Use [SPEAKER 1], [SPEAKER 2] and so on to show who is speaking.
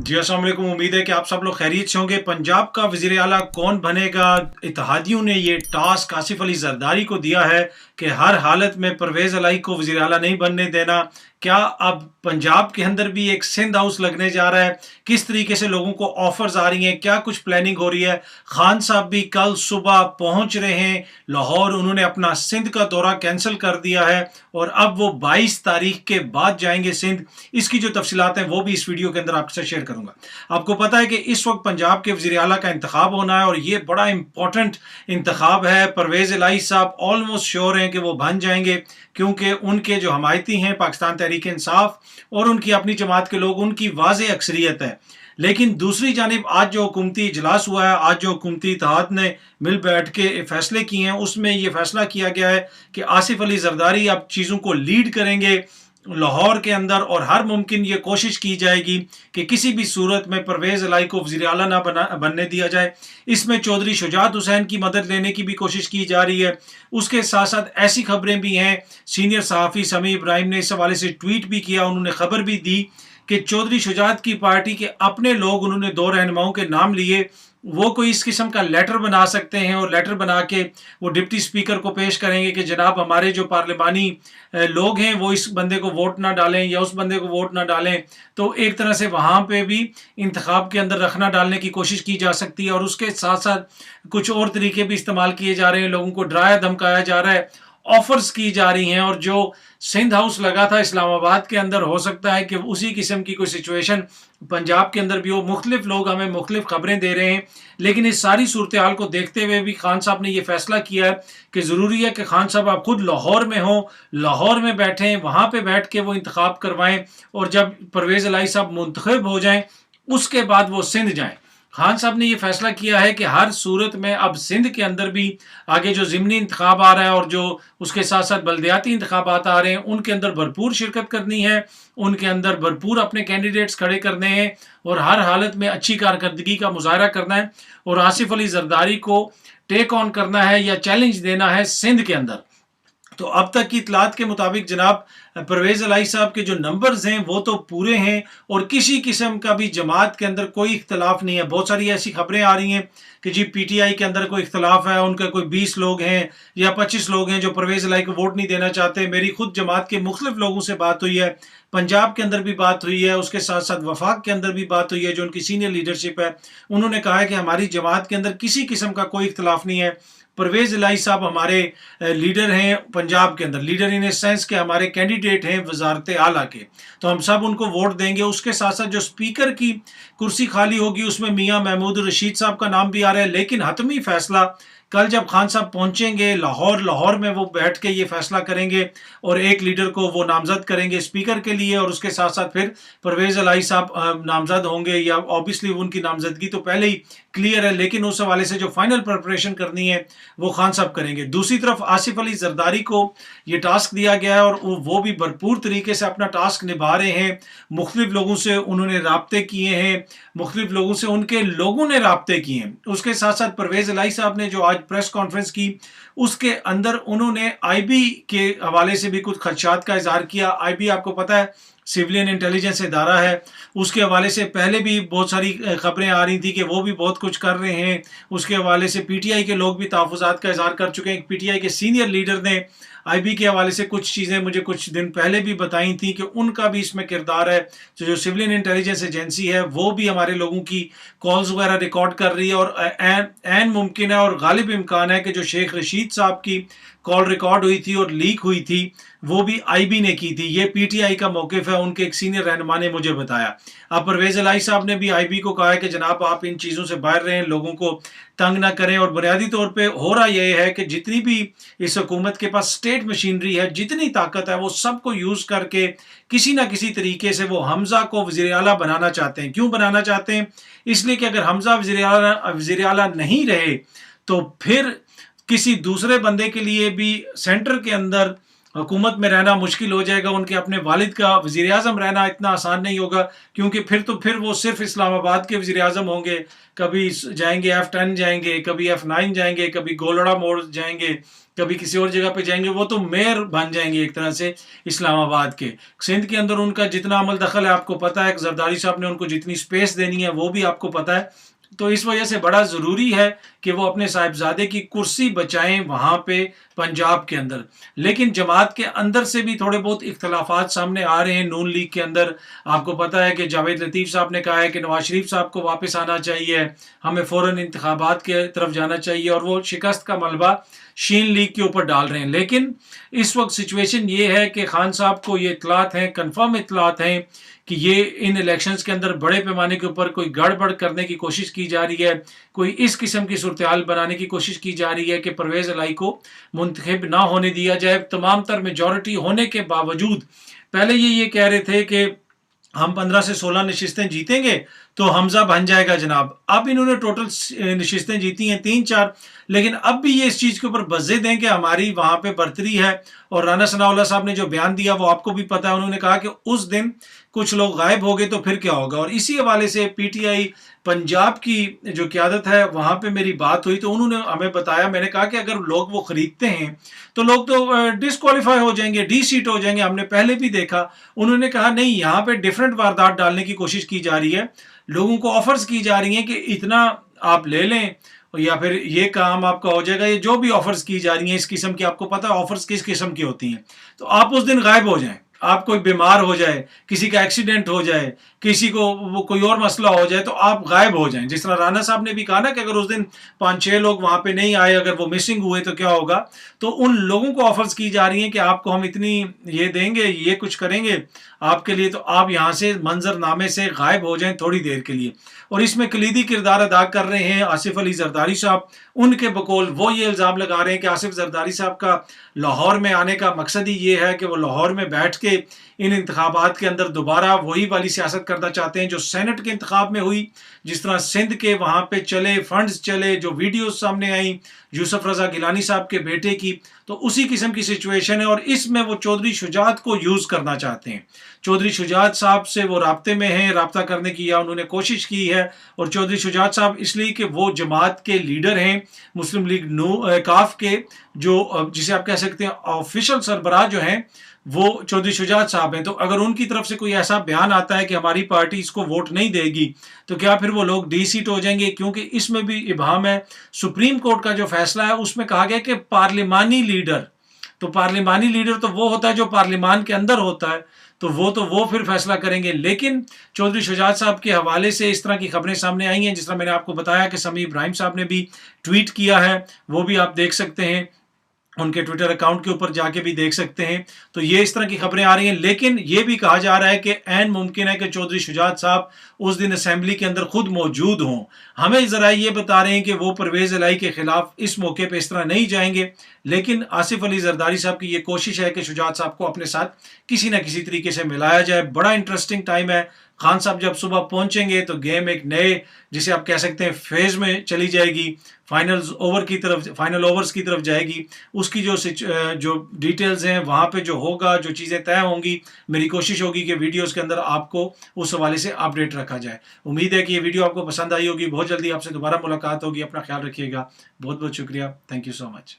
[SPEAKER 1] जी अस्सलाम वालेकुम। उम्मीद है कि आप सब लोग खैरियत से होंगे। पंजाब का वज़ीर आला कौन बनेगा, इत्तेहादियों ने ये टास्क आसिफ अली जरदारी को दिया है कि हर हालत में परवेज़ इलाही को वज़ीर आला नहीं बनने देना। क्या अब पंजाब के अंदर भी एक सिंध हाउस लगने जा रहा है? किस तरीके से लोगों को ऑफर्स आ रही हैं, क्या कुछ प्लानिंग हो रही है? खान साहब भी कल सुबह पहुंच रहे हैं लाहौर। उन्होंने अपना सिंध का दौरा कैंसिल कर दिया है और अब वो 22 तारीख के बाद जाएंगे सिंध। इसकी जो तफसीलात हैं वो भी इस वीडियो के अंदर आपके साथ शेयर करूंगा। आपको पता है कि इस वक्त पंजाब के वज़ीर आला का इंतखाब होना है और ये बड़ा इंपॉर्टेंट इंतखाब है। परवेज़ इलाही साहब ऑलमोस्ट श्योर हैं कि वो बन जाएंगे, क्योंकि उनके जो हमायती हैं पाकिस्तान तहरीक इंसाफ और उनकी अपनी जमात के लोग, उनकी वाज़ेह अक्सरियत है। लेकिन दूसरी जानिब आज जो हुकूमती इजलास हुआ है, आज जो हुकूमती इत्तेहाद ने मिल बैठ के फैसले किए हैं, उसमें यह फैसला किया गया है कि आसिफ अली जरदारी अब चीज़ों को लीड करेंगे लाहौर के अंदर और हर मुमकिन ये कोशिश की जाएगी कि किसी भी सूरत में परवेज़ इलाही को वज़ीर आला ना बनने दिया जाए। इसमें चौधरी शुजात हुसैन की मदद लेने की भी कोशिश की जा रही है। उसके साथ साथ ऐसी खबरें भी हैं, सीनियर सहाफ़ी समी इब्राहिम ने इस हवाले से ट्वीट भी किया, उन्होंने खबर भी दी कि चौधरी शुजात की पार्टी के अपने लोग, उन्होंने 2 रहनुमाओं के नाम लिए, वो कोई इस किस्म का लेटर बना सकते हैं और लेटर बना के वो डिप्टी स्पीकर को पेश करेंगे कि जनाब हमारे जो पार्लिमानी लोग हैं वो इस बंदे को वोट ना डालें या उस बंदे को वोट ना डालें। तो एक तरह से वहाँ पे भी इंतखाब के अंदर रखना डालने की कोशिश की जा सकती है और उसके साथ साथ कुछ और तरीके भी इस्तेमाल किए जा रहे हैं। लोगों को डराया धमकाया जा रहा है, ऑफर्स की जा रही हैं। और जो सिंध हाउस लगा था इस्लामाबाद के अंदर, हो सकता है कि उसी किस्म की कोई सिचुएशन पंजाब के अंदर भी हो। मुख्तलिफ लोग हमें मुख्तलिफ खबरें दे रहे हैं, लेकिन इस सारी सूरत हाल को देखते हुए भी खान साहब ने यह फैसला किया है कि ज़रूरी है कि खान साहब आप खुद लाहौर में हों, लाहौर में बैठें, वहाँ पर बैठ के वो इंतखाब करवाएं और जब परवेज़ इलाही साहब मुंतखब हो जाएं उसके बाद वो सिंध जाएं। खान साहब ने यह फैसला किया है कि हर सूरत में अब सिंध के अंदर भी आगे जो ज़िमनी इंतखाब आ रहा है और जो उसके साथ साथ बल्दियाती इंतखाबात आ रहे हैं, उनके अंदर भरपूर शिरकत करनी है, उनके अंदर भरपूर अपने कैंडिडेट्स खड़े करने हैं और हर हालत में अच्छी कारकर्दगी का मुजाहरा करना है और आसिफ अली जरदारी को टेक ऑन करना है या चैलेंज देना है सिंध के अंदर। तो अब तक की इतलात के मुताबिक जनाब परवेज़ इलाही साहब के जो नंबर्स हैं वो तो पूरे हैं और किसी किस्म का भी जमात के अंदर कोई इख्तलाफ नहीं है। बहुत सारी ऐसी खबरें आ रही हैं कि जी पीटीआई के अंदर कोई इख्तलाफ है, उनके कोई 20 लोग हैं या 25 लोग हैं जो परवेज़ इलाही को वोट नहीं देना चाहते। मेरी खुद जमात के मुख्तलिफ लोगों से बात हुई है, पंजाब के अंदर भी बात हुई है, उसके साथ साथ वफाक के अंदर भी बात हुई है, जो उनकी सीनियर लीडरशिप है। उन्होंने कहा है कि हमारी जमात के अंदर किसी किस्म का कोई इख्तलाफ नहीं है। परवेज़ इलाही साहब हमारे लीडर हैं पंजाब के अंदर, लीडर इन ए सेंस के हमारे कैंडिडेट हैं वजारत आला के, तो हम सब उनको वोट देंगे। उसके साथ साथ जो स्पीकर की कुर्सी खाली होगी उसमें मियां महमूद रशीद साहब का नाम भी आ रहा है, लेकिन हतमी फैसला कल जब खान साहब पहुंचेंगे लाहौर में वो बैठ के ये फैसला करेंगे और एक लीडर को वो नामजद करेंगे स्पीकर के लिए और उसके साथ साथ फिर परवेज़ इलाही साहब नामजद होंगे या ऑब्वियसली उनकी नामजदगी तो पहले ही क्लियर है, लेकिन उस हवाले से जो फाइनल प्रिपरेशन करनी है वो खान साहब करेंगे। दूसरी तरफ आसिफ अली जरदारी को ये टास्क दिया गया है और वो भी भरपूर तरीके से अपना टास्क निभा रहे हैं। मुख्तलिफ लोगों से उन्होंने राब्ते किए हैं, मुख्तलिफ लोगों से उनके लोगों ने राब्ते किए हैं। उसके साथ साथ परवेज़ इलाही साहब ने जो आज प्रेस कॉन्फ्रेंस की उसके अंदर उन्होंने आईबी के हवाले से भी कुछ खदशात का इजहार किया। आईबी आपको पता है सिविलियन इंटेलिजेंस इदारा है, उसके हवाले से पहले भी बहुत सारी खबरें आ रही थी कि वो भी बहुत कुछ कर रहे हैं। उसके हवाले से पीटीआई के लोग भी तहफ़्फ़ुज़ात का इजहार कर चुके हैं। पीटीआई के सीनियर लीडर ने आईबी के हवाले से कुछ चीज़ें मुझे कुछ दिन पहले भी बताई थी कि उनका भी इसमें किरदार है। तो जो सिविलियन इंटेलिजेंस एजेंसी है वो भी हमारे लोगों की कॉल्स वगैरह रिकॉर्ड कर रही है और ऐन मुमकिन है और गालिब इम्कान है कि जो शेख रशीद साहब की कॉल रिकॉर्ड हुई थी और लीक हुई थी वो भी आईबी ने की थी। ये पीटीआई का मौक़िफ़ है, उनके एक सीनियर रहनुमा ने मुझे बताया। अब परवेज़ इलाही साहब ने भी आईबी को कहा है कि जनाब आप इन चीज़ों से बाहर रहें, लोगों को तंग ना करें। और बुनियादी तौर पे हो रहा यह है कि जितनी भी इस हुकूमत के पास स्टेट मशीनरी है, जितनी ताकत है, वो सबको यूज़ करके किसी ना किसी तरीके से वो हमज़ा को वज़ीर आला बनाना चाहते हैं। क्यों बनाना चाहते हैं? इसलिए कि अगर हमज़ा वज़ीर आला नहीं रहे तो फिर किसी दूसरे बंदे के लिए भी सेंटर के अंदर हुकूमत में रहना मुश्किल हो जाएगा। उनके अपने वालिद का वज़ीर आज़म रहना इतना आसान नहीं होगा, क्योंकि फिर वो सिर्फ इस्लामाबाद के वज़ीर आज़म होंगे। कभी जाएंगे F10 जाएंगे, कभी F9 जाएंगे, कभी गोलड़ा मोड़ जाएंगे, कभी किसी और जगह पे जाएंगे, वो तो मेयर बन जाएंगे एक तरह से इस्लामाबाद के। सिंध के अंदर उनका जितना अमल दखल है आपको पता है, जरदारी साहब ने उनको जितनी स्पेस देनी है वो भी आपको पता है। तो इस वजह से बड़ा ज़रूरी है कि वो अपने साहिबजादे की कुर्सी बचाएं वहाँ पे पंजाब के अंदर। लेकिन जमात के अंदर से भी थोड़े बहुत इख्तलाफात सामने आ रहे हैं। नून लीग के अंदर आपको पता है कि जावेद लतीफ़ साहब ने कहा है कि नवाज शरीफ साहब को वापस आना चाहिए, हमें फ़ौरन इंतखाबात के तरफ जाना चाहिए, और वो शिकस्त का मलबा शीन लीग के ऊपर डाल रहे हैं। लेकिन इस वक्त सिचुएशन ये है कि खान साहब को ये इतलात हैं, कन्फर्म इतलात हैं कि ये इन इलेक्शंस के अंदर बड़े पैमाने के ऊपर कोई गड़बड़ करने की कोशिश की जा रही है, कोई इस किस्म की सूरत हाल बनाने की कोशिश की जा रही है कि परवेज़ इलाही को मुंतखब ना होने दिया जाए। तमाम तर मेजॉरिटी होने के बावजूद पहले ये कह रहे थे कि हम 15 से 16 नशिस्तें जीतेंगे तो हमजा बन जाएगा जनाब। अब इन्होंने टोटल नशिस्तें जीती हैं 3-4, लेकिन अब भी ये इस चीज़ के ऊपर बज़े दें कि हमारी वहाँ पे बर्तरी है। और राना सनाउल्लाह साहब ने जो बयान दिया वो आपको भी पता है, उन्होंने कहा कि उस दिन कुछ लोग गायब हो गए तो फिर क्या होगा। और इसी हवाले से पीटीआई पंजाब की जो क़यादत है वहाँ पे मेरी बात हुई तो उन्होंने हमें बताया, मैंने कहा कि अगर लोग वो ख़रीदते हैं तो लोग तो डिसक्वालीफाई हो जाएंगे, डी सीट हो जाएंगे, हमने पहले भी देखा। उन्होंने कहा नहीं, यहाँ पे डिफरेंट वारदात डालने की कोशिश की जा रही है, लोगों को ऑफर्स की जा रही हैं कि इतना आप ले लें या फिर ये काम आपका हो जाएगा। ये जो भी ऑफर्स की जा रही हैं इस किस्म की, आपको पता है ऑफर्स किस किस्म की होती हैं। तो आप उस दिन गायब हो जाएं, आप कोई बीमार हो जाए, किसी का एक्सीडेंट हो जाए, किसी को वो कोई और मसला हो जाए तो आप गायब हो जाएं। जिस तरह राना साहब ने भी कहा ना कि अगर उस दिन 5-6 लोग वहाँ पे नहीं आए, अगर वो मिसिंग हुए तो क्या होगा। तो उन लोगों को ऑफर्स की जा रही हैं कि आपको हम इतनी ये देंगे, ये कुछ करेंगे आपके लिए, तो आप यहाँ से मंजरनामे से गायब हो जाएं थोड़ी देर के लिए। और इसमें कलीदी किरदार अदा कर रहे हैं आसिफ अली जरदारी साहब। उनके बकौल वो ये इल्ज़ाम लगा रहे हैं कि आसिफ जरदारी साहब का लाहौर में आने का मकसद ही ये है कि वो लाहौर में बैठ के इन इंतखाबात के अंदर दोबारा वही वाली सियासत करना चाहते हैं जो सेनेट के इंतखाब में हुई। जिस तरह सिंध के वहाँ पे चले, फंड्स चले, जो वीडियोस सामने आई यूसुफ रज़ा गिलानी साहब के बेटे की, तो उसी किस्म की सिचुएशन है। और इसमें वो चौधरी शुजात को यूज़ करना चाहते हैं। चौधरी शुजात साहब से वो राब्ते में हैं, रब्ता करने की या उन्होंने कोशिश की है। और चौधरी शुजात साहब इसलिए कि वो जमात के लीडर हैं, मुस्लिम लीग काफ के, जो जिसे आप कह सकते हैं ऑफिशियल सरबराह जो हैं वो चौधरी शुजात साहब हैं। तो अगर उनकी तरफ से कोई ऐसा बयान आता है कि हमारी पार्टी इसको वोट नहीं देगी तो क्या फिर वो लोग डी सीट हो जाएंगे। क्योंकि इसमें भी इबाहम है, सुप्रीम कोर्ट का जो फैसला है उसमें कहा गया कि पार्लिमानी लीडर, तो पार्लिमानी लीडर तो वो होता है जो पार्लिमान के अंदर होता है, तो वो फिर फैसला करेंगे। लेकिन चौधरी शुजात साहब के हवाले से इस तरह की खबरें सामने आई हैं, जिस तरह मैंने आपको बताया कि समी इब्राहिम साहब ने भी ट्वीट किया है, वो भी आप देख सकते हैं, उनके ट्विटर अकाउंट के ऊपर जाके भी देख सकते हैं। तो ये इस तरह की खबरें आ रही हैं। लेकिन ये भी कहा जा रहा है कि ऐन मुमकिन है कि चौधरी शुजात साहब उस दिन असेंबली के अंदर खुद मौजूद हों। हमें ज़रा ये बता रहे हैं कि वो परवेज़ इलाही के खिलाफ इस मौके पर इस तरह नहीं जाएंगे। लेकिन आसिफ अली जरदारी साहब की ये कोशिश है कि शुजात साहब को अपने साथ किसी न किसी तरीके से मिलाया जाए। बड़ा इंटरेस्टिंग टाइम है। खान साहब जब सुबह पहुंचेंगे तो गेम एक नए, जिसे आप कह सकते हैं, फेज में चली जाएगी, फाइनल ओवर्स की तरफ जाएगी। उसकी जो डिटेल्स हैं वहाँ पे जो होगा, जो चीज़ें तय होंगी, मेरी कोशिश होगी कि वीडियोस के अंदर आपको उस हवाले से अपडेट रखा जाए। उम्मीद है कि ये वीडियो आपको पसंद आई होगी। बहुत जल्दी आपसे दोबारा मुलाकात होगी। अपना ख्याल रखिएगा। बहुत बहुत शुक्रिया। Thank you so much.